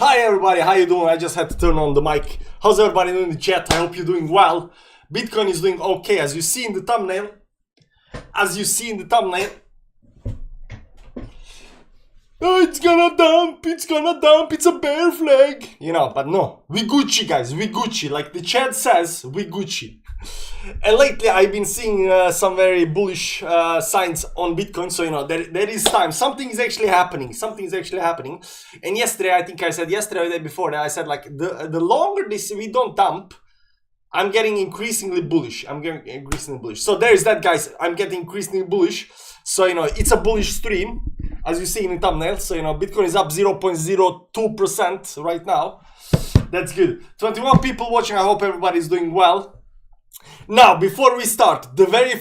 Hi everybody, how you doing? I just had to turn on the mic. How's everybody doing in the chat? I hope you're doing well. Bitcoin is doing okay, as you see in the thumbnail. Oh, it's gonna dump, it's a bear flag. You know, but no, we Gucci guys, we Gucci. Like the chat says, we Gucci. And lately I've been seeing some very bullish signs on Bitcoin. So, you know, there is time. Something is actually happening. And yesterday, I think I said yesterday or the day before that, I said like the longer we don't dump, I'm getting increasingly bullish. So there is that, guys. I'm getting increasingly bullish. So, you know, it's a bullish stream, as you see in the thumbnail. So, you know, Bitcoin is up 0.02% right now. That's good. 21 people watching. I hope everybody's doing well. Now, before we start, the very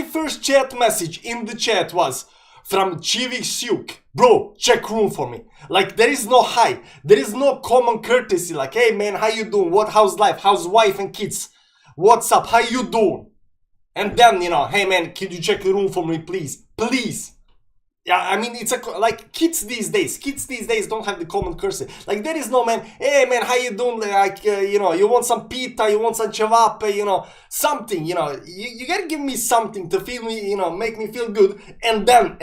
first chat message in the chat was from Chivik Syuk. Bro, check room for me. Like, there is no hi. There is no common courtesy. Like, hey man, how you doing? How's life? How's wife and kids? What's up? How you doing? And then, you know, hey man, can you check the room for me, please? Please. Yeah, I mean, it's like kids these days don't have the common courtesy. Like, there is no man, hey man, how you doing? Like, you know, you want some pita, you want some cevape, you know, something, you know, you gotta give me something to feel me, you know, make me feel good. And then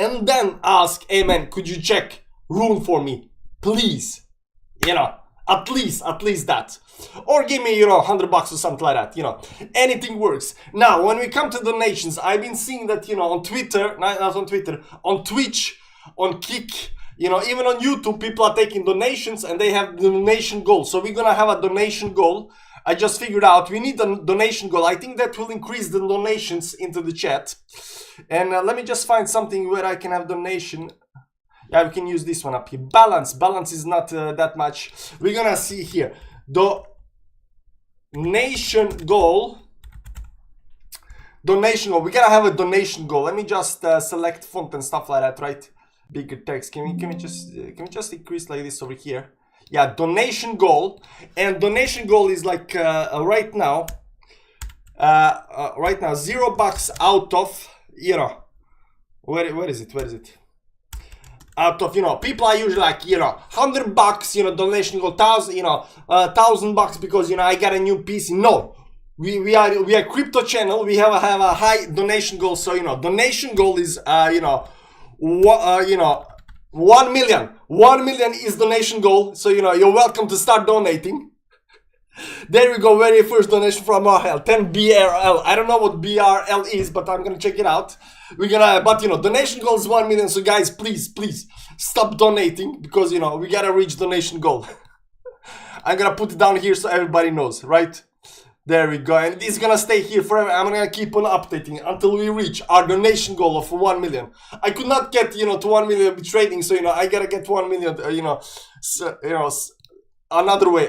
ask, hey man, could you check room for me, please? You know, at least that. Or give me, you know, $100 or something like that, you know, anything works. Now, when we come to donations, I've been seeing that, you know, on Twitter, not on Twitter, on Twitch, on Kick, you know, even on YouTube, people are taking donations and they have the donation goal. So we're gonna have a donation goal. I just figured out we need a donation goal. I think that will increase the donations into the chat. And let me just find something where I can have donation. Yeah, we can use this one up here. Balance is not that much. We're gonna see here. Donation goal. We're gonna have a donation goal. Let me just select font and stuff like that, right? Bigger text. Can we just increase like this over here? Yeah, donation goal. And donation goal is like right now $0 out of, you know, where is it? Out of, you know, people are usually like, you know, $100, you know, donation goal, $1,000 because, you know, I got a new PC. No, we are crypto channel. We have a high donation goal. So, you know, donation goal is 1 million. 1 million is donation goal. So, you know, you're welcome to start donating. There we go, very first donation from RL, 10 BRL. I don't know what BRL is, but I'm gonna check it out. But you know, donation goal is 1 million. So guys, please stop donating because, you know, we gotta reach donation goal. I'm gonna put it down here so everybody knows, right? There we go, and it's gonna stay here forever. I'm gonna keep on updating until we reach our donation goal of 1 million. I could not get, you know, to 1 million trading, so, you know, I gotta get 1 million, another way.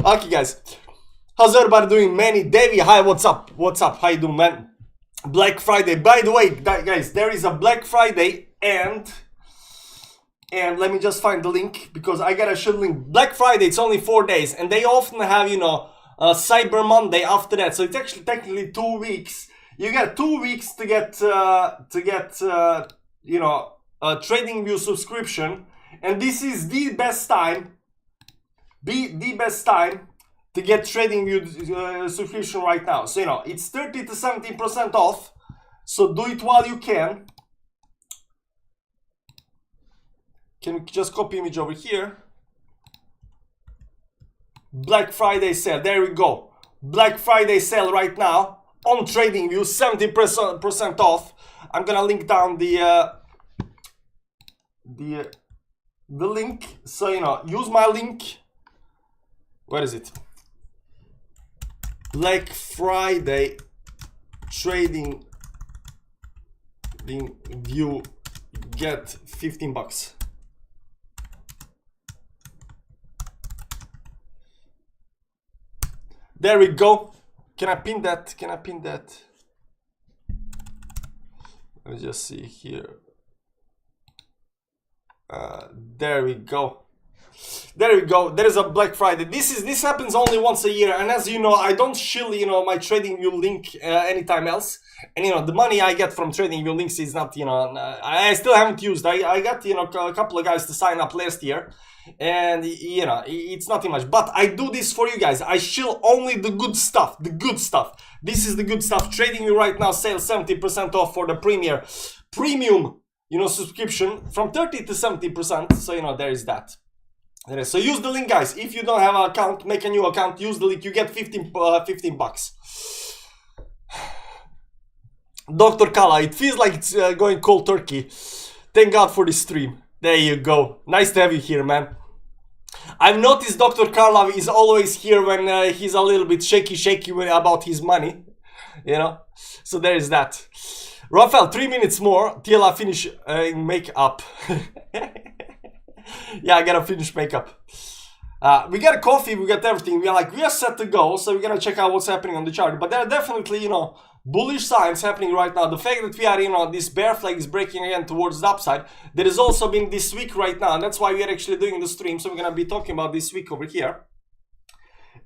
Okay, guys, how's everybody doing? Manny, Davey, hi, what's up? How you doing, man? Black Friday, by the way, guys, there is a Black Friday, and let me just find the link because I gotta show the link. Black Friday, it's only 4 days, and they often have, you know, Cyber Monday after that, so it's actually technically 2 weeks. You get 2 weeks to get you know, a TradingView subscription, and this is the best time to get TradingView subscription right now. So, you know, it's 30 to 70% off. So do it while you can. Can we just copy image over here? Black Friday sale, there we go. Black Friday sale right now on TradingView, 70% off. I'm gonna link down the link, so you know, use my link. Where is it? Black Friday trading view, get 15 bucks. There we go. Can I pin that? Can I pin that? Let me just see here. There we go. There we go. There is a Black Friday. This happens only once a year, and as you know, I don't shill, you know, my TradingView link anytime else. And you know, the money I get from TradingView links is not, you know, I still haven't used. I got, you know, a couple of guys to sign up last year, and you know, it's not too much. But I do this for you guys. I shill only the good stuff. The good stuff. This is the good stuff. TradingView right now, sale 70% off for the premium, you know, subscription from 30 to 70%. So you know, there is that. So use the link, guys. If you don't have an account, make a new account. Use the link. You get 15 bucks. Dr. Kala, it feels like it's going cold turkey. Thank God for this stream. There you go. Nice to have you here, man. I've noticed Dr. Kala is always here when he's a little bit shaky about his money. You know? So there is that. Rafael, 3 minutes more till I finish makeup. Yeah, I gotta finish makeup. We got a coffee, we got everything. We are set to go, so we're gonna check out what's happening on the chart. But there are definitely, you know, bullish signs happening right now. The fact that we are, you know, this bear flag is breaking again towards the upside. There has also been this week right now, and that's why we are actually doing the stream. So we're gonna be talking about this week over here.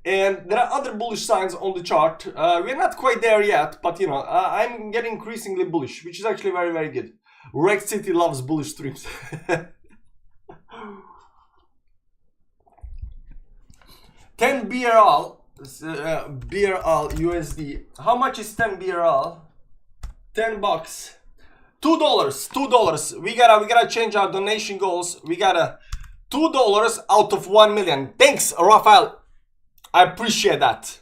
And there are other bullish signs on the chart. We're not quite there yet, but you know, I'm getting increasingly bullish, which is actually very, very good. Rex City loves bullish streams. 10 BRL, BRL USD. How much is 10 BRL? 10 bucks. $2. We gotta change our donation goals. We gotta $2 out of 1 million. Thanks, Rafael. I appreciate that.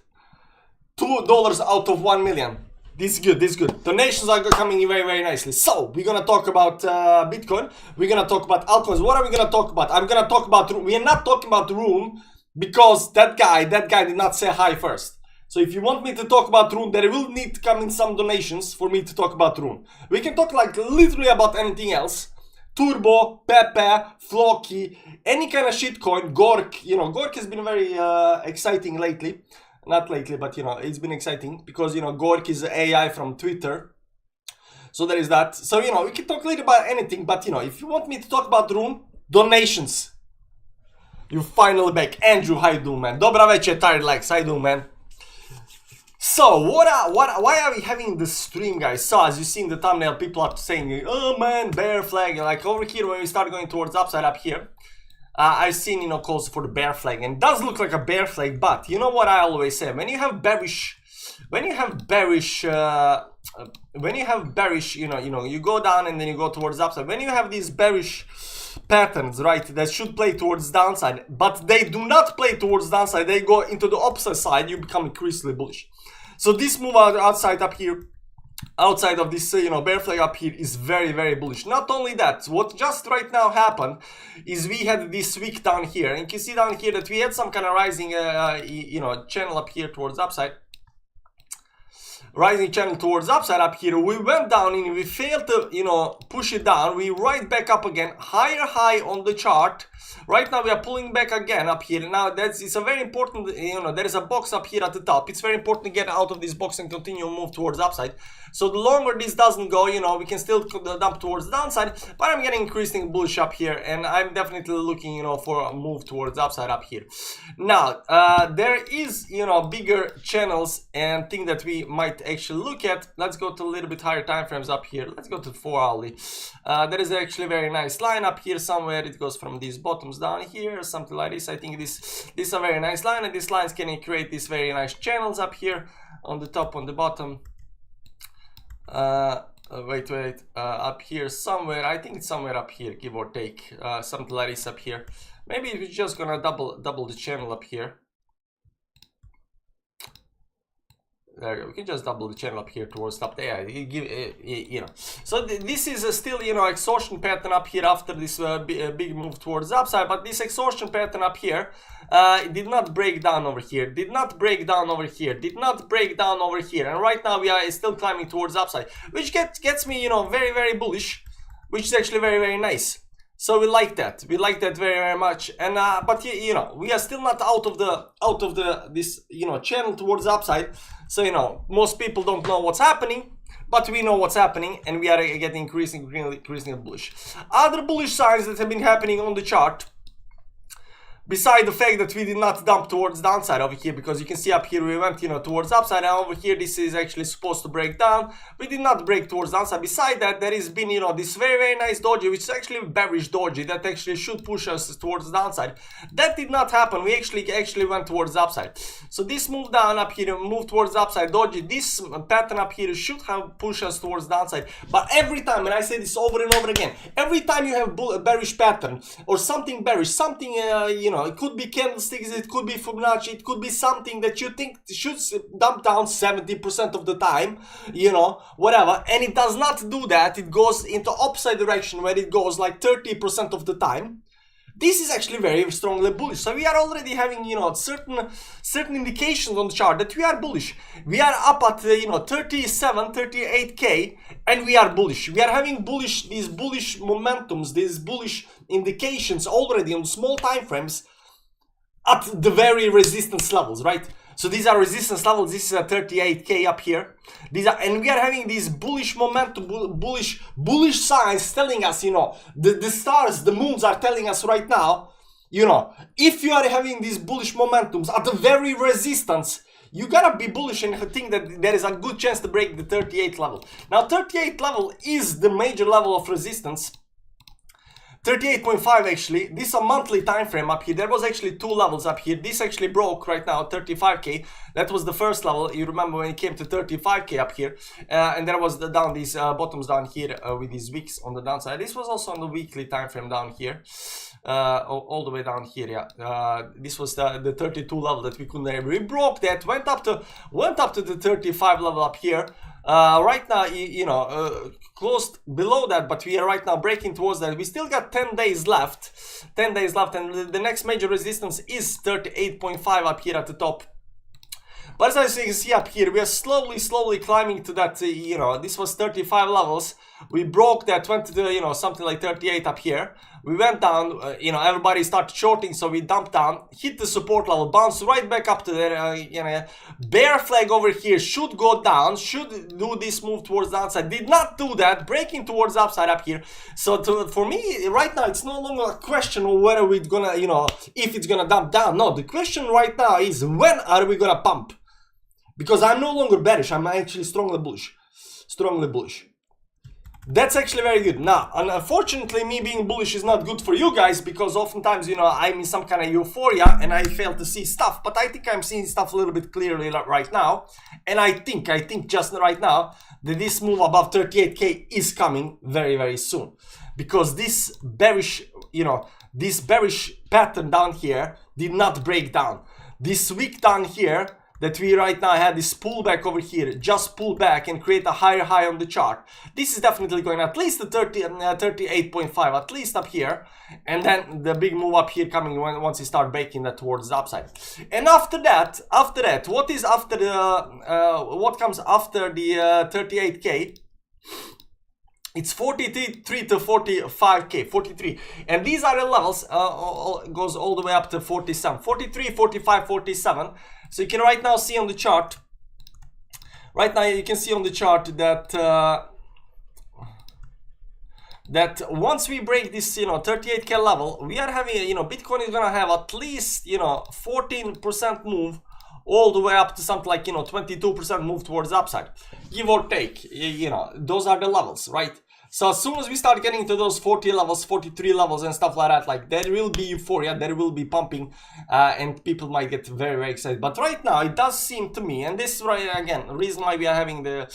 $2 out of 1 million. This is good, this is good. Donations are coming in very, very nicely. So, we're gonna talk about Bitcoin. We're gonna talk about altcoins. What are we gonna talk about? I'm gonna talk about, we are not talking about Rune because that guy did not say hi first. So if you want me to talk about Rune, there will need to come in some donations for me to talk about Rune. We can talk like literally about anything else. Turbo, Pepe, Floki, any kind of shitcoin, Gork. You know, Gork has been very exciting lately. Not lately, but you know, it's been exciting because, you know, Gork is AI from Twitter. So there is that. So, you know, we can talk later about anything, but you know, if you want me to talk about Rune, donations. You're finally back. Andrew, how you doing, man? Dobra večer, tired legs, how you doing, man? So, why are we having this stream, guys? So, as you see in the thumbnail, people are saying, oh man, bear flag. Like over here, when we start going towards upside up here, I've seen, you know, calls for the bear flag, and it does look like a bear flag. But you know what I always say: when you have bearish, you know, you go down and then you go towards upside. When you have these bearish patterns, right, that should play towards downside, but they do not play towards downside. They go into the opposite side. You become increasingly bullish. So this move outside up here, outside of this, you know, bear flag up here is very, very bullish. Not only that, what just right now happened is we had this wick down here, and you can see down here that we had some kind of rising, you know, channel up here towards upside. Rising channel towards upside up here. We went down and we failed to, you know, push it down. We right back up again, higher high on the chart. Right now we are pulling back again up here. Now it's a very important, you know, there is a box up here at the top. It's very important to get out of this box and continue to move towards upside. So the longer this doesn't go, you know, we can still dump towards the downside, but I'm getting increasing bullish up here, and I'm definitely looking, you know, for a move towards upside up here. Now, there is, you know, bigger channels and thing that we might actually look at. Let's go to a little bit higher time frames up here. Let's go to 4 hourly. There is actually a very nice line up here somewhere. It goes from these bottoms down here, something like this. I think this is a very nice line, and these lines can create these very nice channels up here on the top, on the bottom. wait, up here somewhere. I think it's somewhere up here, give or take, something like this up here. Maybe we're just gonna double the channel up here. There we go. We can just double the channel up here towards top there. You know. So this is still, you know, exhaustion pattern up here after this big move towards the upside. But this exhaustion pattern up here did not break down over here. Did not break down over here. Did not break down over here. And right now we are still climbing towards the upside, which gets me, you know, very, very bullish, which is actually very, very nice. So we like that. We like that very, very much. And but you know, we are still not out of this, you know, channel towards the upside. So, you know, most people don't know what's happening, but we know what's happening, and we are getting increasingly bullish. Other bullish signs that have been happening on the chart, beside the fact that we did not dump towards downside over here, because you can see up here we went, you know, towards upside, and over here this is actually supposed to break down. We did not break towards downside. Beside that, there has been, you know, this very, very nice doji, which is actually a bearish doji that actually should push us towards downside. That did not happen. We actually went towards the upside. So this move down up here, move towards the upside doji, this pattern up here should have pushed us towards downside. But every time, and I say this over and over again, every time you have a bearish pattern or something bearish, something you know, it could be candlesticks, it could be Fibonacci, it could be something that you think should dump down 70% of the time, you know, whatever, and it does not do that. It goes into opposite direction where it goes like 30% of the time. This is actually very strongly bullish. So we are already having, you know, certain indications on the chart that we are bullish. We are up at, you know, 37, 38k, and we are bullish. We are having these bullish momentums, these bullish indications already on small time frames at the very resistance levels, right? So these are resistance levels. This is a 38k up here. And we are having these bullish momentum, bullish signs telling us, you know, the stars, the moons are telling us right now, you know, if you are having these bullish momentums at the very resistance, you gotta be bullish and think that there is a good chance to break the 38 level. Now 38 level is the major level of resistance. 38.5 actually. This is a monthly time frame up here. There was actually two levels up here. This actually broke right now 35k. That was the first level. You remember when it came to 35k up here, and there was down these bottoms down here with these wicks on the downside. This was also on the weekly time frame down here, all the way down here. Yeah, this was the 32 level that we couldn't ever. We broke that. Went up to the 35 level up here. Right now, you know, closed below that, but we are right now breaking towards that. We still got 10 days left, and the next major resistance is 38.5 up here at the top. But as you can see up here, we are slowly climbing to that, you know, this was 35 levels. We broke that, went to the, you know, something like 38 up here. We went down, you know, everybody started shorting, so we dumped down, hit the support level, bounced right back up to there, you know, bear flag over here, should go down, should do this move towards the outside, did not do that, breaking towards the upside up here. So for me, right now, it's no longer a question of whether we're gonna, you know, if it's gonna dump down. No, the question right now is when are we gonna pump? Because I'm no longer bearish, I'm actually strongly bullish. That's actually very good. Now, unfortunately, me being bullish is not good for you guys, because oftentimes, you know, I'm in some kind of euphoria and I fail to see stuff. But I think I'm seeing stuff a little bit clearly right now. And I think just right now that this move above 38k is coming very, very soon. Because this bearish, you know, this bearish pattern down here did not break down. This week down here, that we right now had this pullback over here, just pull back and create a higher high on the chart. This is definitely going at least to 38.5, at least up here, and then the big move up here coming once you start breaking that towards the upside. And after that, what is after the what comes after the 38k? It's 43 to 45k, 43. And these are the levels, goes all the way up to 47, 43, 45, 47. So you can right now see on the chart, that that once we break this, you know, 38k level, we are having, you know, Bitcoin is gonna have at least, you know, 14% move all the way up to something like, you know, 22% move towards the upside, give or take. You know, those are the levels, right? So as soon as we start getting to those 40 levels, 43 levels and stuff like that, like there will be euphoria, there will be pumping, and people might get very, very excited. But right now it does seem to me, and this is right again, the reason why we are having the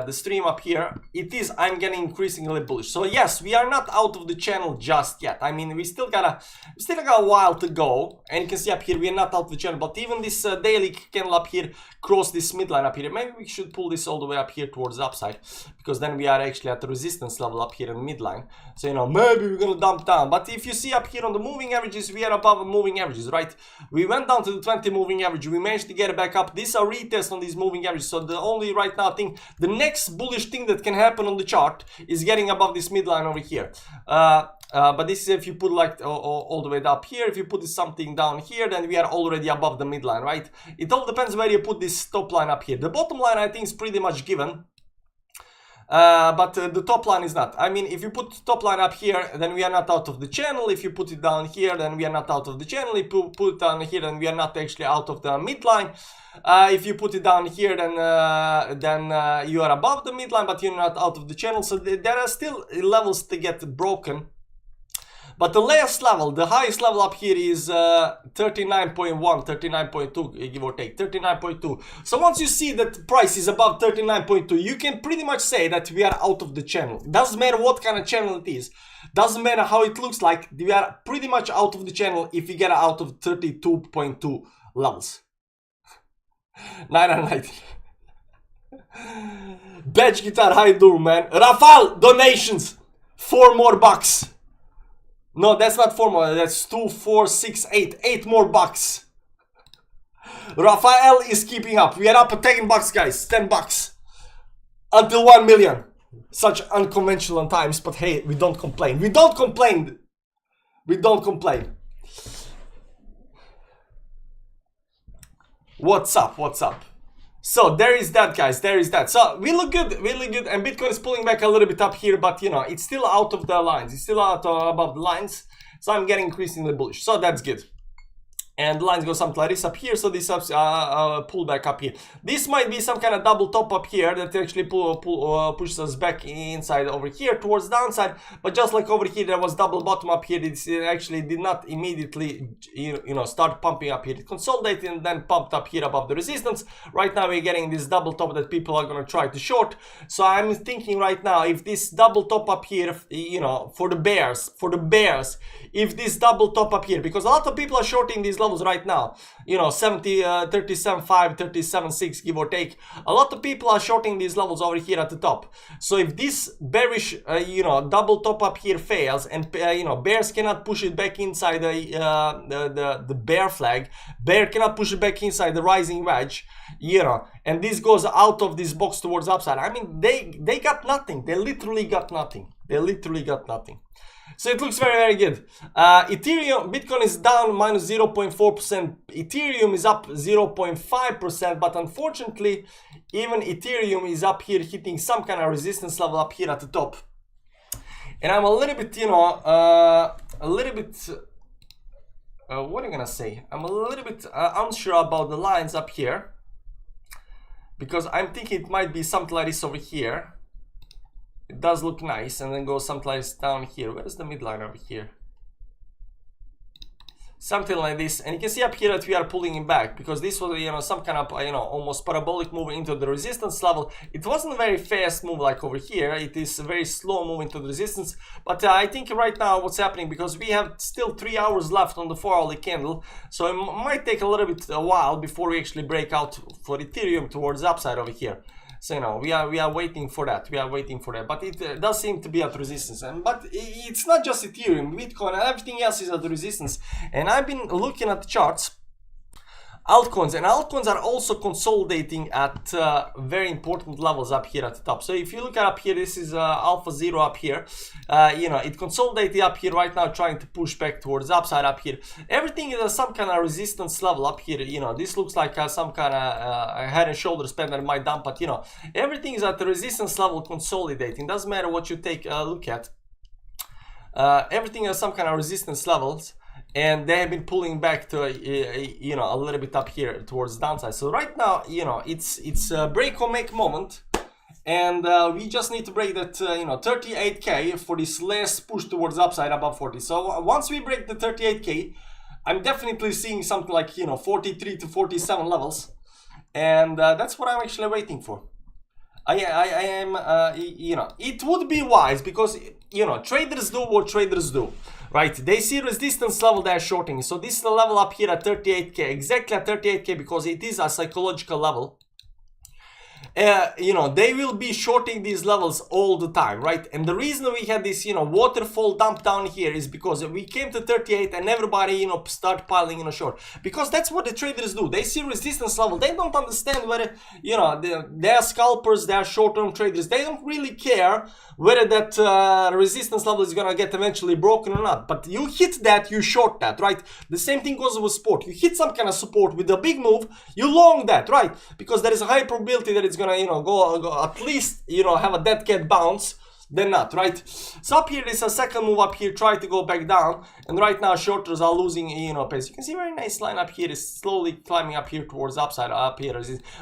stream up here, it is I'm getting increasingly bullish. So yes, we are not out of the channel just yet. I mean, we still got a while to go, and you can see up here we are not out of the channel. But even this daily candle up here cross this midline up here. Maybe we should pull this all the way up here towards the upside, because then we are actually at the resistance level up here in midline. So, you know, maybe we're gonna dump down. But if you see up here on the moving averages, we are above the moving averages, right? We went down to the 20 moving average, we managed to get it back up. These are retests on these moving averages. So the only right now thing, the next bullish thing that can happen on the chart is getting above this midline over here. But this is if you put like all the way up here. If you put something down here, then we are already above the midline, right? It all depends where you put this top line up here. The bottom line I think is pretty much given. But the top line is not. I mean, if you put top line up here, then we are not out of the channel. If you put it down here, then we are not out of the channel. If you put it down here, then we are not actually out of the midline. If you put it down here, then you are above the midline, but you're not out of the channel. So there are still levels to get broken. But the last level, the highest level up here is 39.1, 39.2, give or take, 39.2. So once you see that the price is above 39.2, you can pretty much say that we are out of the channel. Doesn't matter what kind of channel it is. Doesn't matter how it looks like. We are pretty much out of the channel if we get out of 32.2 levels. 990. Badge Guitar, how you doing, man? Rafal, donations. 4 more bucks. No, that's not 4 more. That's 2, 4, 6, 8. 8 more bucks. Rafael is keeping up. We are up at 10 bucks, guys. 10 bucks. Until 1 million. Such unconventional times, but hey, we don't complain. We don't complain. We don't complain. What's up? What's up? So there is that, guys, there is that. So we look good, and Bitcoin is pulling back a little bit up here, but you know, it's still out of the lines. It's still out above the lines, so I'm getting increasingly bullish. So that's good. And the lines go something like this up here, so this pull back up here. This might be some kind of double top up here that actually pushes us back inside over here towards the downside. But just like over here, there was double bottom up here. It actually did not immediately, you know, start pumping up here. It consolidated and then pumped up here above the resistance. Right now, we're getting this double top that people are going to try to short. So I'm thinking right now, if this double top up here, you know, for the bears, if this double top up here, because a lot of people are shorting these levels right now, you know, 37.5, 37.6, give or take. A lot of people are shorting these levels over here at the top. So if this bearish, you know, double top up here fails, and you know, bears cannot push it back inside the bear flag, bear cannot push it back inside the rising wedge, you know, and this goes out of this box towards upside. I mean, they got nothing. They literally got nothing. They literally got nothing. So it looks very, very good. Ethereum, Bitcoin is down minus 0.4%. Ethereum is up 0.5%. But unfortunately, even Ethereum is up here hitting some kind of resistance level up here at the top. And I'm a little bit, you know, what am I gonna say? I'm a little bit unsure about the lines up here, because I'm thinking it might be something like this over here. It does look nice, and then goes someplace down here. Where's the midline over here? Something like this, and you can see up here that we are pulling it back, because this was, you know, some kind of, you know, almost parabolic move into the resistance level. It wasn't a very fast move like over here. It is a very slow move into the resistance. But I think right now what's happening, because we have still 3 hours left on the 4-hourly candle, so it might take a little bit a while before we actually break out for Ethereum towards the upside over here. So, you know, we are waiting for that. We are waiting for that. But it does seem to be at resistance. But it's not just Ethereum, Bitcoin, and everything else is at resistance. And I've been looking at the charts. Altcoins, and altcoins are also consolidating at very important levels up here at the top. So if you look at up here, this is Alpha Zero up here. You know, it consolidated up here right now, trying to push back towards the upside up here. Everything is at some kind of resistance level up here. You know, this looks like some kind of head and shoulders pen that might dump, but you know, everything is at the resistance level consolidating. Doesn't matter what you take a look at. Everything has some kind of resistance levels. And they have been pulling back to, you know, a little bit up here towards the downside. So right now, you know, it's a break or make moment. and we just need to break that, you know, 38k for this last push towards upside above 40. So once we break the 38k, I'm definitely seeing something like, you know, 43 to 47 levels, and that's what I'm actually waiting for. I am, you know, it would be wise because, you know, traders do what traders do, right? They see resistance level, they're shorting. So this is the level up here at 38k, exactly at 38k, because it is a psychological level. You know, they will be shorting these levels all the time, right? And the reason we had this, you know, waterfall dump down here is because we came to 38 and everybody, you know, start piling, you know, short. Because that's what the traders do. They see resistance level. They don't understand whether, you know, they're scalpers, they're short-term traders. They don't really care whether that resistance level is gonna get eventually broken or not. But you hit that, you short that, right? The same thing goes with support. You hit some kind of support with a big move, you long that, right? Because there is a high probability that it's gonna, you know, go at least, you know, have a dead cat bounce than not, right? So up here is a second move up here, try to go back down, and right now shorters are losing, you know, pace. You can see very nice line up here is slowly climbing up here towards upside, up here,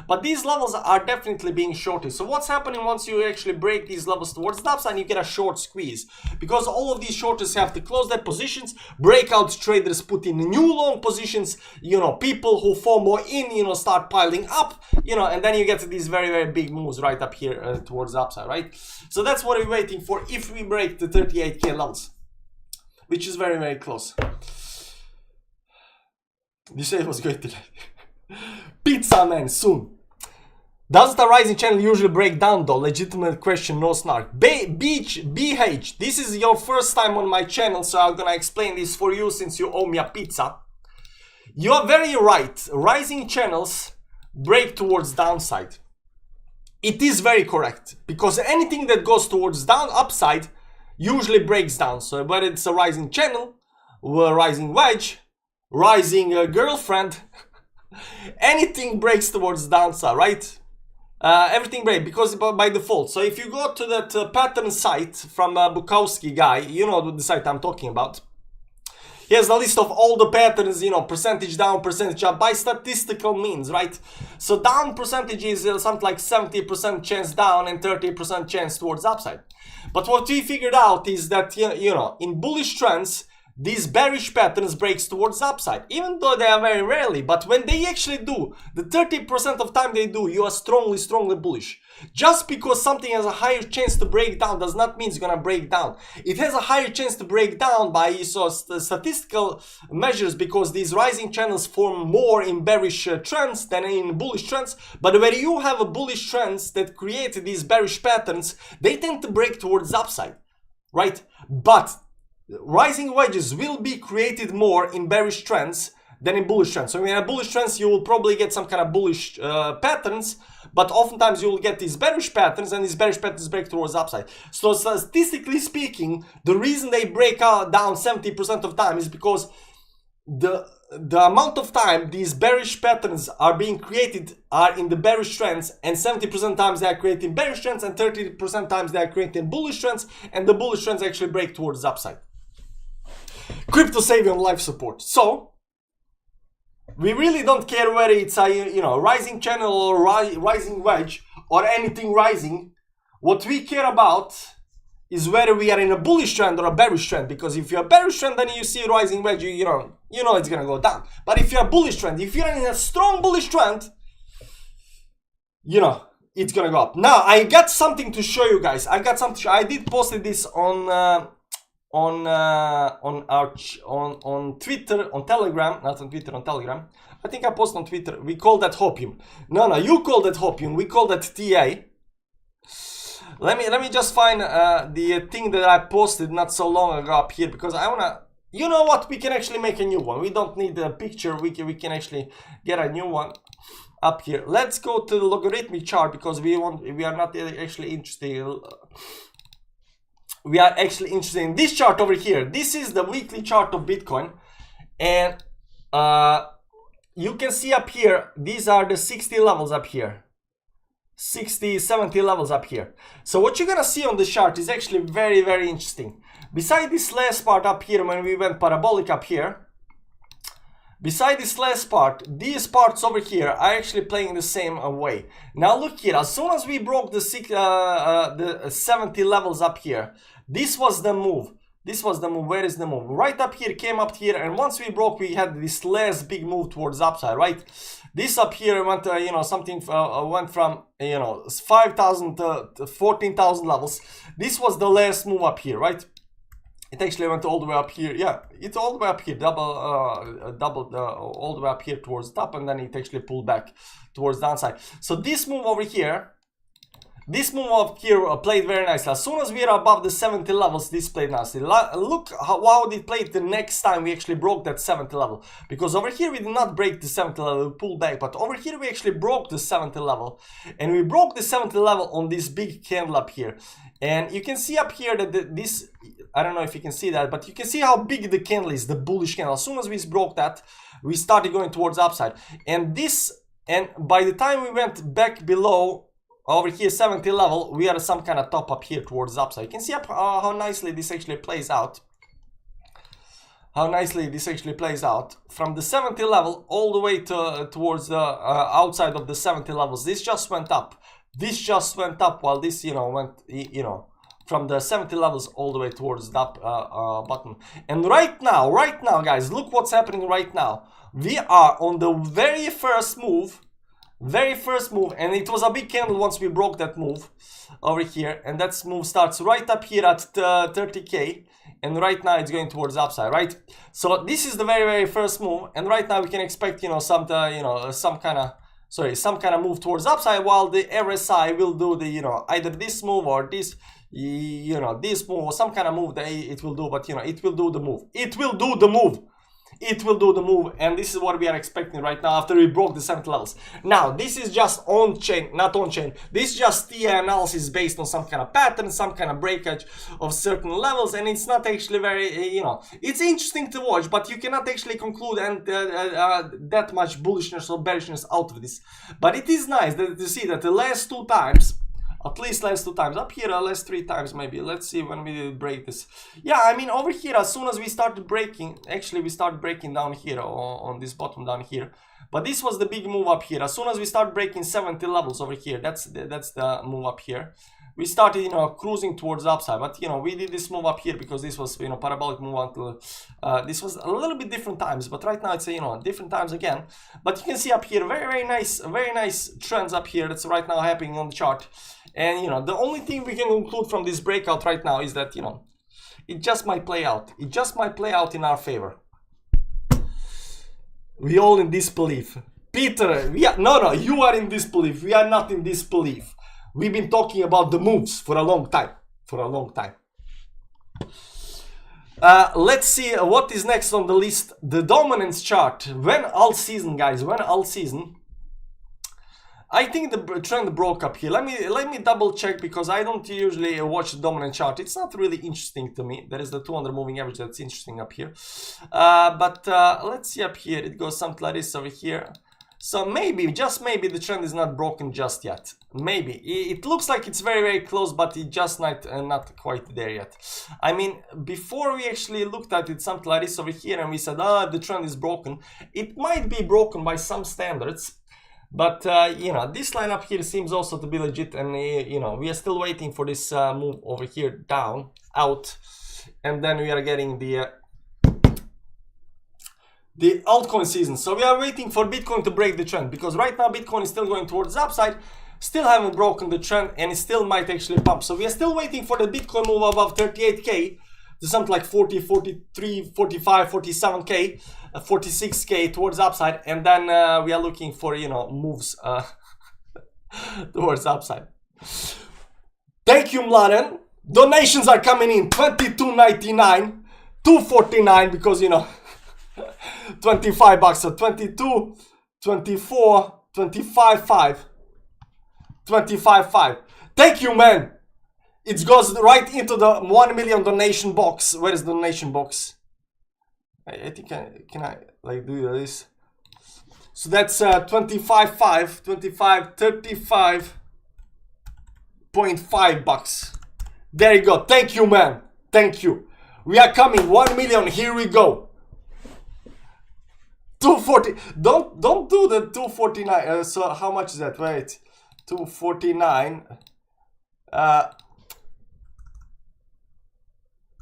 but these levels are definitely being shorted. So what's happening once you actually break these levels towards the upside, you get a short squeeze, because all of these shorters have to close their positions, breakout traders put in new long positions, you know, people who FOMO in, you know, start piling up, you know, and then you get to these very, very big moves right up here towards the upside, right? So that's what we're waiting for if we break the 38k levels, which is very, very close. You say it was great today. Pizza man, soon. Does the rising channel usually break down though? Legitimate question, no snark. BH, this is your first time on my channel, so I'm gonna explain this for you since you owe me a pizza. You are very right. Rising channels break towards downside. It is very correct, because anything that goes towards down upside usually breaks down. So whether it's a rising channel, a rising wedge, rising girlfriend, anything breaks towards downside, right? Everything breaks because by default. So if you go to that pattern site from Bukowski guy, you know the site I'm talking about. He has a list of all the patterns, you know, percentage down, percentage up by statistical means, right? So down percentage is something like 70% chance down and 30% chance towards upside. But what we figured out is that, you know, in bullish trends, these bearish patterns breaks towards upside, even though they are very rarely. But when they actually do, the 30% of time they do, you are strongly bullish. Just because something has a higher chance to break down does not mean it's gonna break down. It has a higher chance to break down by statistical measures, because these rising channels form more in bearish trends than in bullish trends. But where you have a bullish trends that create these bearish patterns, they tend to break towards upside, right? But rising wedges will be created more in bearish trends than in bullish trends. So in a bullish trends, you will probably get some kind of bullish patterns, but oftentimes you will get these bearish patterns, and these bearish patterns break towards upside. So statistically speaking, the reason they break out down 70% of time is because the amount of time these bearish patterns are being created are in the bearish trends, and 70% times they are creating bearish trends, and 30% times they are creating bullish trends, and the bullish trends actually break towards upside. Crypto saving on life support. So we really don't care whether it's a, you know, rising channel or rising wedge or anything rising. What we care about is whether we are in a bullish trend or a bearish trend, because if you're a bearish trend, then you see a rising wedge, you know it's gonna go down. But if you're a bullish trend, if you're in a strong bullish trend, you know it's gonna go up. Now I got something to show you guys. I did post this on Twitter, on Telegram, not on Twitter, on Telegram. I think I posted on Twitter. We call that hopium. No, you call that hopium. We call that TA. Let me just find the thing that I posted not so long ago up here, because I wanna. You know what? We can actually make a new one. We don't need a picture. We can actually get a new one up here. Let's go to the logarithmic chart, because we are not actually interested. We are actually interested in this chart over here. This is the weekly chart of Bitcoin, and you can see up here, these are the 60 levels up here, 60, 70 levels up here. So what you're gonna see on the chart is actually very, very interesting. Beside this last part up here, when we went parabolic up here, Beside this last part, these parts over here are actually playing the same way. Now look here, as soon as we broke the 70 levels up here, this was the move. This was the move. Where is the move? Right up here, came up here, and once we broke, we had this last big move towards upside, right? This up here went, you know, something went from, you know, 5,000 to 14,000 levels. This was the last move up here, right? It actually went all the way up here. Yeah, it's all the way up here, doubled all the way up here towards the top, and then it actually pulled back towards the downside. So this move over here, played very nicely. As soon as we are above the 70 levels, this played nicely. Look how it played the next time we actually broke that 70 level. Because over here we did not break the 70 level, we pulled back. But over here we actually broke the 70 level. And we broke the 70 level on this big candle up here. And you can see up here that this, I don't know if you can see that, but you can see how big the candle is, the bullish candle. As soon as we broke that, we started going towards upside. And by the time we went back below, over here 70 level, we are some kind of top up here towards the upside. You can see how nicely this actually plays out. How nicely this actually plays out. From the 70 level all the way towards the outside of the 70 levels. This just went up. This just went up while this, you know, went, you know, from the 70 levels all the way towards the up button. And right now, guys, look what's happening right now. We are on the very first move, and it was a big candle once we broke that move over here, and that move starts right up here at 30k, and right now it's going towards upside, right? So this is the very first move, and right now we can expect, you know, some kind of move towards upside, while the RSI will do the, you know, either this move or this, you know, this move or some kind of move that it will do. But you know, it will do the move. It will do the move. It will do the move, and this is what we are expecting right now after we broke the 70 levels. Now, this is just on-chain, not on-chain. This is just the analysis based on some kind of pattern, some kind of breakage of certain levels, and it's not actually very, you know, it's interesting to watch, but you cannot actually conclude that much bullishness or bearishness out of this. But it is nice to see that the last two times, at least last two times, up here last three times maybe. Let's see when we break this. Yeah, I mean over here, as soon as we started breaking, actually we started breaking down here on this bottom down here. But this was the big move up here. As soon as we start breaking 70 levels over here, that's the move up here. We started, you know, cruising towards the upside, but you know, we did this move up here because this was, you know, parabolic move until this was a little bit different times, but right now it's, you know, different times again. But you can see up here very nice trends up here that's right now happening on the chart. And you know, the only thing we can conclude from this breakout right now is that, you know, it just might play out. It just might play out in our favor. We all in disbelief. Peter, no, you are in disbelief. We are not in disbelief. We've been talking about the moves for a long time. Let's see what is next on the list. The dominance chart. When alt season, guys, when alt season. I think the trend broke up here. Let me double check, because I don't usually watch the dominant chart. It's not really interesting to me. There is the 200 moving average that's interesting up here. But let's see up here. It goes something like this over here. So maybe, just maybe, the trend is not broken just yet. Maybe. It looks like it's very close, but it just not quite there yet. I mean, before we actually looked at it, something like this over here, and we said, the trend is broken. It might be broken by some standards. But, you know, this line up here seems also to be legit, and, you know, we are still waiting for this move over here down, out, and then we are getting the altcoin season. So we are waiting for Bitcoin to break the trend, because right now Bitcoin is still going towards the upside, still haven't broken the trend, and it still might actually pump. So we are still waiting for the Bitcoin move above 38k to something like 40, 43, 45, 47k, 46k towards upside, and then we are looking for, you know, moves towards upside. Thank you, Mladen. Donations are coming in. $22.99, $2.49, because, you know, 25 bucks, so 22, 24, 25.5, 25.5. Thank you, man. It goes right into the 1 million donation box. Where is the donation box? I think can I like do this? So that's 25.5, 25, 35.5 bucks. There you go. Thank you, man. Thank you. We are coming 1 million. Here we go. 240. Don't do the 249. So how much is that? Wait, 249.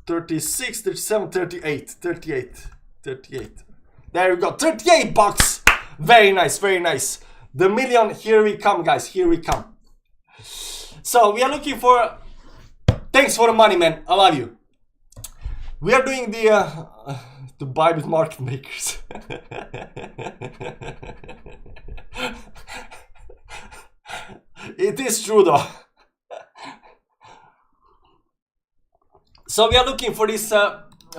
36, 37, 38, 38, 38. There we go, 38 bucks. Very nice, very nice. The million, here we come, guys, here we come. So we are looking for, thanks for the money, man, I love you. We are doing the Bybit market makers. It is true though. So we are looking for this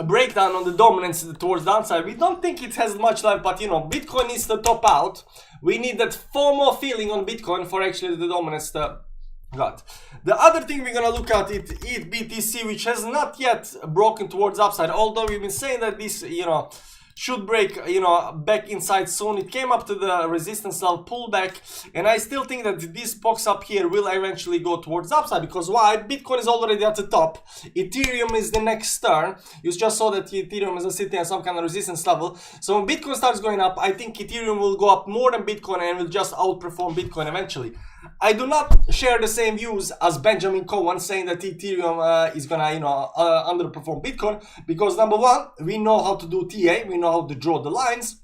breakdown on the dominance towards downside. We don't think it has much life, but you know, Bitcoin needs to top out. We need that FOMO feeling on Bitcoin for actually the dominance to got. The other thing we're gonna look at it BTC, which has not yet broken towards upside, although we've been saying that this, you know, should break, you know, back inside soon. It came up to the resistance level, pullback, and I still think that this box up here will eventually go towards upside. Because why? Bitcoin is already at the top. Ethereum is the next turn. You just saw that Ethereum is sitting at some kind of resistance level. So when Bitcoin starts going up, I think Ethereum will go up more than Bitcoin and will just outperform Bitcoin eventually. I do not share the same views as Benjamin Cohen saying that Ethereum is gonna, you know, underperform Bitcoin, because number one, we know how to do TA, we know how to draw the lines,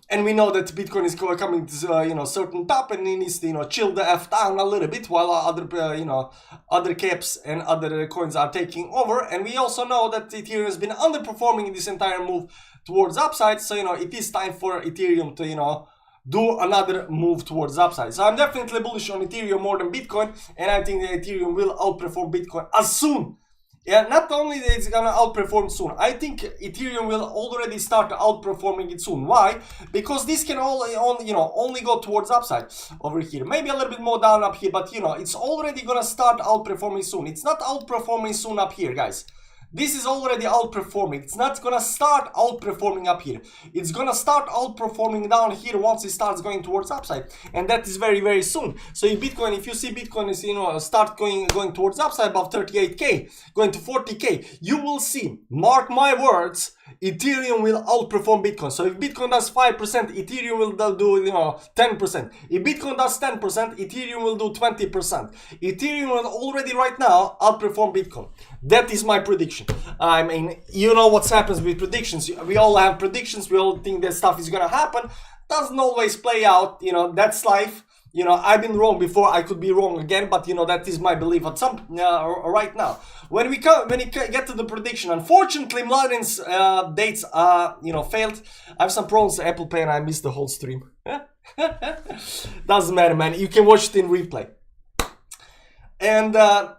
and we know that Bitcoin is coming to, you know, certain top, and it needs to, you know, chill the F down a little bit while other, you know, other caps and other coins are taking over. And we also know that Ethereum has been underperforming in this entire move towards upside, so, you know, it is time for Ethereum to, you know, do another move towards upside. So I'm definitely bullish on Ethereum more than Bitcoin, and I think that Ethereum will outperform Bitcoin as soon. Yeah, not only that it's gonna outperform soon, I think Ethereum will already start outperforming it soon. Why? Because this can only go towards upside over here. Maybe a little bit more down up here, but you know, it's already gonna start outperforming soon. It's not outperforming soon up here, guys. This is already outperforming. It's not gonna start outperforming up here. It's gonna start outperforming down here once it starts going towards upside, and that is very, very soon. So if you see Bitcoin is, you know, start going towards upside above 38k, going to 40k, you will see, mark my words, Ethereum will outperform Bitcoin. So if Bitcoin does 5%, Ethereum will do, you know, 10%. If Bitcoin does 10%, Ethereum will do 20%. Ethereum will already right now outperform Bitcoin. That is my prediction. I mean, you know what happens with predictions. We all have predictions. We all think that stuff is gonna happen. Doesn't always play out. You know, that's life. You know, I've been wrong before, I could be wrong again, but you know, that is my belief at some right now. When it get to the prediction, unfortunately, Mladen's dates are, you know, failed. I have some problems with Apple Pay and I missed the whole stream. Doesn't matter, man. You can watch it in replay. And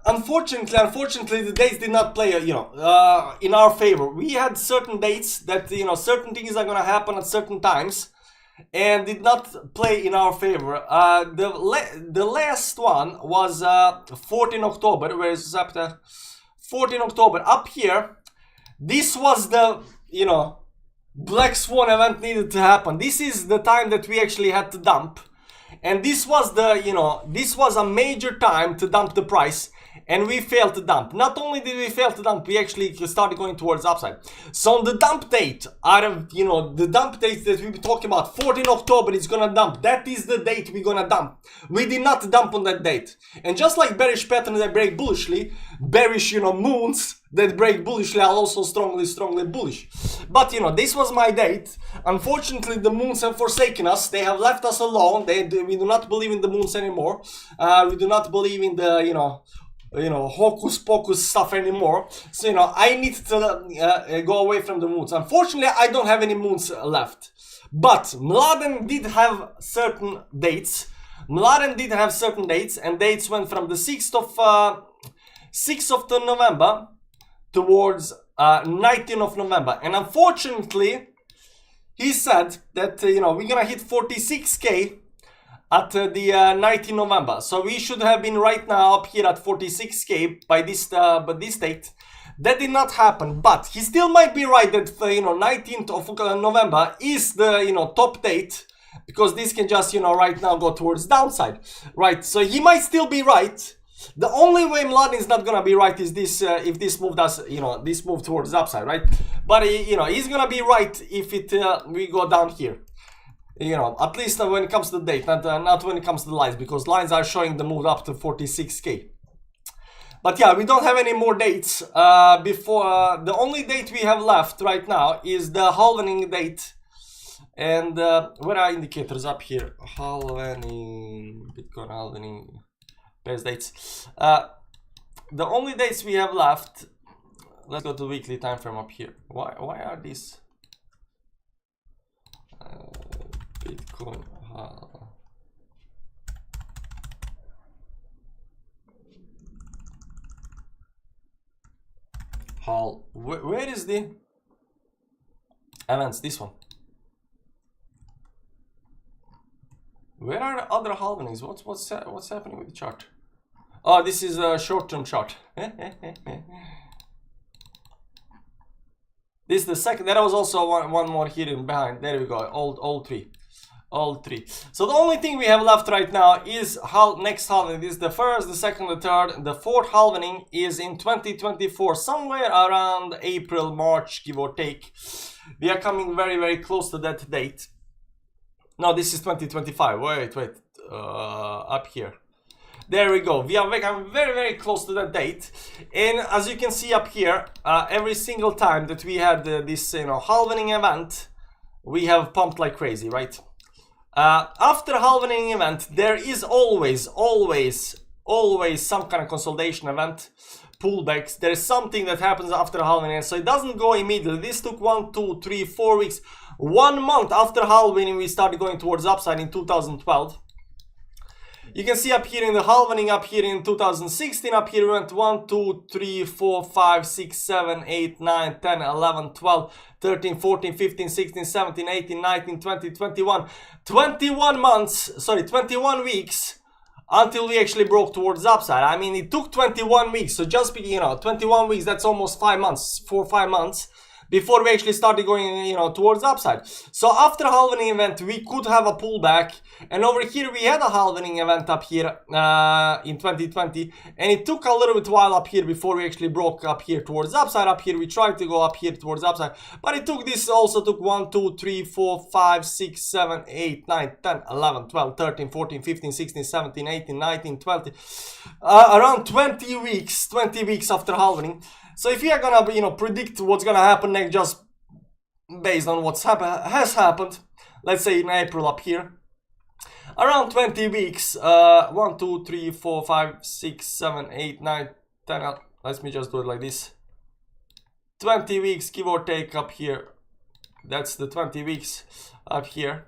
unfortunately, the dates did not play, you know, in our favor. We had certain dates that, you know, certain things are gonna happen at certain times, and did not play in our favor. The last one was 14 October, where is Zapta? 14 October, up here. This was the, you know, Black Swan event needed to happen. This is the time that we actually had to dump. And this was the, you know, this was a major time to dump the price, and we failed to dump. Not only did we fail to dump, we actually started going towards upside. So on the dump date, out of, you know, the dump date that we've been talking about, 14 October is gonna dump. That is the date we're gonna dump. We did not dump on that date. And just like bearish patterns that break bullishly, bearish, you know, moons that break bullishly are also strongly bullish. But you know, this was my date. Unfortunately, the moons have forsaken us. They have left us alone. We do not believe in the moons anymore. We do not believe in the, you know, hocus pocus stuff anymore. So, you know, I need to go away from the moons. Unfortunately, I don't have any moons left. But Mladen did have certain dates. And dates went from the 6th of November towards 19th of November. And unfortunately, he said that, you know, we're gonna hit 46k at the 19th November. So we should have been right now up here at 46k by this date. That did not happen, but he still might be right that, you know, 19th of November is the, you know, top date, because this can just, you know, right now go towards downside, right? So he might still be right. The only way Mladen is not gonna be right is this if this move does, you know, this move towards the upside, right? But you know, he's gonna be right if it we go down here. You know, at least when it comes to the date, not when it comes to the lines, because lines are showing the move up to 46k. But yeah, we don't have any more dates before. The only date we have left right now is the halvening date. And where are indicators up here? Halvening, Bitcoin halvening, best dates. The only dates we have left. Let's go to the weekly time frame up here. Why are these Bitcoin where is the events? This one. Where are the other halvenings? What's happening with the chart? Oh, this is a short-term chart. This is the second. There was also one more hidden behind. There we go. All three. So the only thing we have left right now is next halvening. This is the first, the second, the third. The fourth halvening is in 2024, somewhere around April, March, give or take. We are coming very, very close to that date. No, this is 2025. Wait. Up here. There we go. We are very, very close to that date. And as you can see up here, every single time that we had this, you know, halvening event, we have pumped like crazy, right? After halvening event, there is always some kind of consolidation event, pullbacks. There is something that happens after halvening, so it doesn't go immediately. This took 1, 2, 3, 4 weeks. 1 month after halvening, we started going towards upside in 2012. You can see up here in the halvening, up here in 2016, up here we went 1, 2, 3, 4, 5, 6, 7, 8, 9, 10, 11, 12, 13, 14, 15, 16, 17, 18, 19, 20, 21. 21 months, sorry, 21 weeks until we actually broke towards the upside. I mean, it took 21 weeks. So just, you know, 21 weeks, that's almost 5 months, 4 or 5 months before we actually started going, you know, towards the upside. So after halvening event, we could have a pullback. And over here, we had a halvening event up here in 2020. And it took a little bit while up here before we actually broke up here towards the upside. Up here, we tried to go up here towards the upside. But it took this, also took 1, 2, 3, 4, 5, 6, 7, 8, 9, 10, 11, 12, 13, 14, 15, 16, 17, 18, 19, 20. Around 20 weeks after halvening. So if we are gonna, you know, predict what's gonna happen next, just based on what's has happened, let's say in April up here, around 20 weeks, 1, 2, 3, 4, 5, 6, 7, 8, 9, 10. Let me just do it like this. 20 weeks, give or take, up here. That's the 20 weeks up here.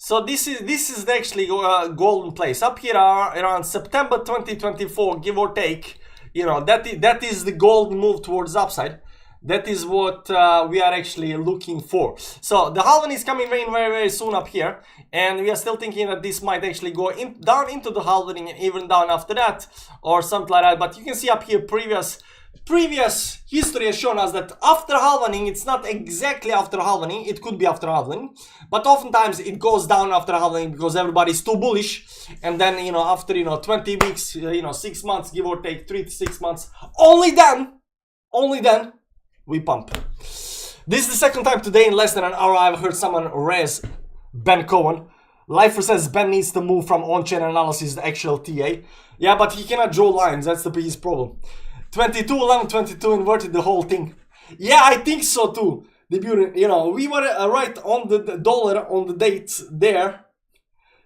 So this is actually a golden place. Up here are around September 2024, give or take. You know, that is the golden move towards upside. That is what we are actually looking for. So the halving is coming very, very soon up here, and we are still thinking that this might actually go down into the halving and even down after that, or something like that. But you can see up here previous history has shown us that after halvening, it's not exactly after halvening, it could be after halvening, but oftentimes it goes down after halvening because everybody's too bullish, and then, you know, after, you know, 20 weeks, you know, 6 months, give or take, 3 to 6 months, only then we pump. This is the second time today in less than an hour I've heard someone raise Ben Cohen. Lifer says Ben needs to move from on-chain analysis to actual TA. Yeah, but he cannot draw lines, that's his problem. 22, 11, 22 inverted the whole thing. Yeah, I think so too. The beauty, you know, we were right on the dollar on the date there.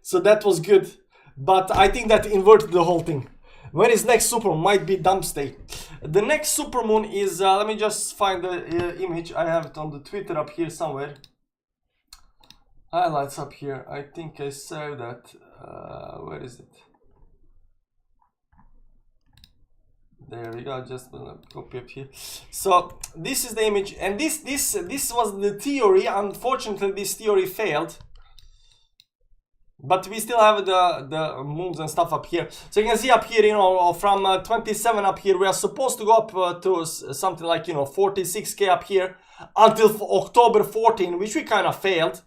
So that was good. But I think that inverted the whole thing. When is next supermoon? Might be Dumpsday. The next supermoon is, let me just find the image. I have it on the Twitter up here somewhere. Highlights up here. I think I saved that. Where is it? There we go, just copy up here. So this is the image, and this was the theory. Unfortunately, this theory failed. But we still have the moves and stuff up here. So you can see up here, you know, from 27 up here, we are supposed to go up to something like, you know, 46k up here until October 14, which we kind of failed.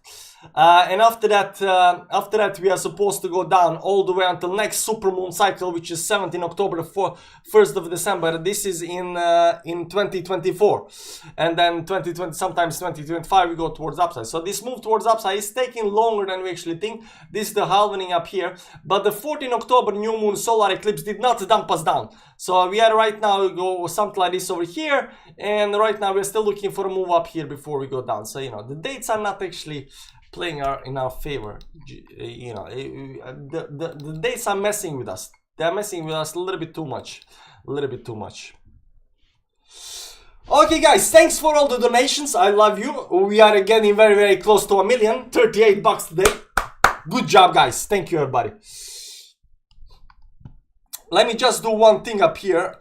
And after that, we are supposed to go down all the way until next supermoon cycle, which is 17 October, 1st of December. This is in 2024, and then 2020, sometimes 2025, we go towards upside. So this move towards upside is taking longer than we actually think. This is the halvening up here, but the 14 October new moon solar eclipse did not dump us down. So we are right now go something like this over here, and right now we're still looking for a move up here before we go down. So you know, the dates are not actually playing in our favor. You know, the dates are messing with us. They're messing with us a little bit too much. Okay guys, thanks for all the donations. I love you. We are getting very, very close to 1 million. 38 bucks today. Good job guys. Thank you everybody. Let me just do one thing up here.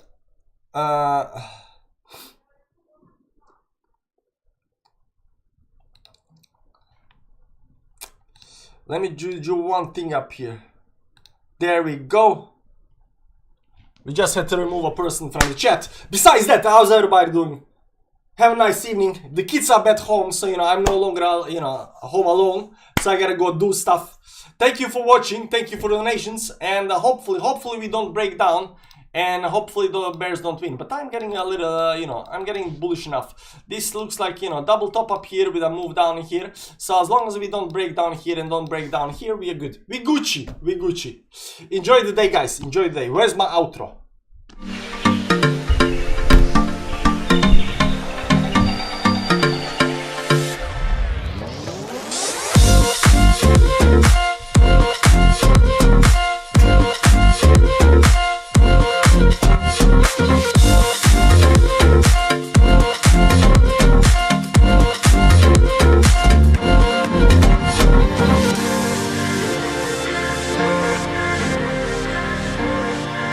Let me do one thing up here. There we go. We just had to remove a person from the chat. Besides that, how's everybody doing? Have a nice evening. The kids are back home, so you know, I'm no longer, you know, home alone. So I gotta go do stuff. Thank you for watching. Thank you for the donations. And hopefully we don't break down. And hopefully the bears don't win. But I'm getting a little, you know, I'm getting bullish enough. This looks like, you know, double top up here with a move down here. So as long as we don't break down here and don't break down here, we are good. We Gucci. Enjoy the day, guys. Enjoy the day. Where's my outro?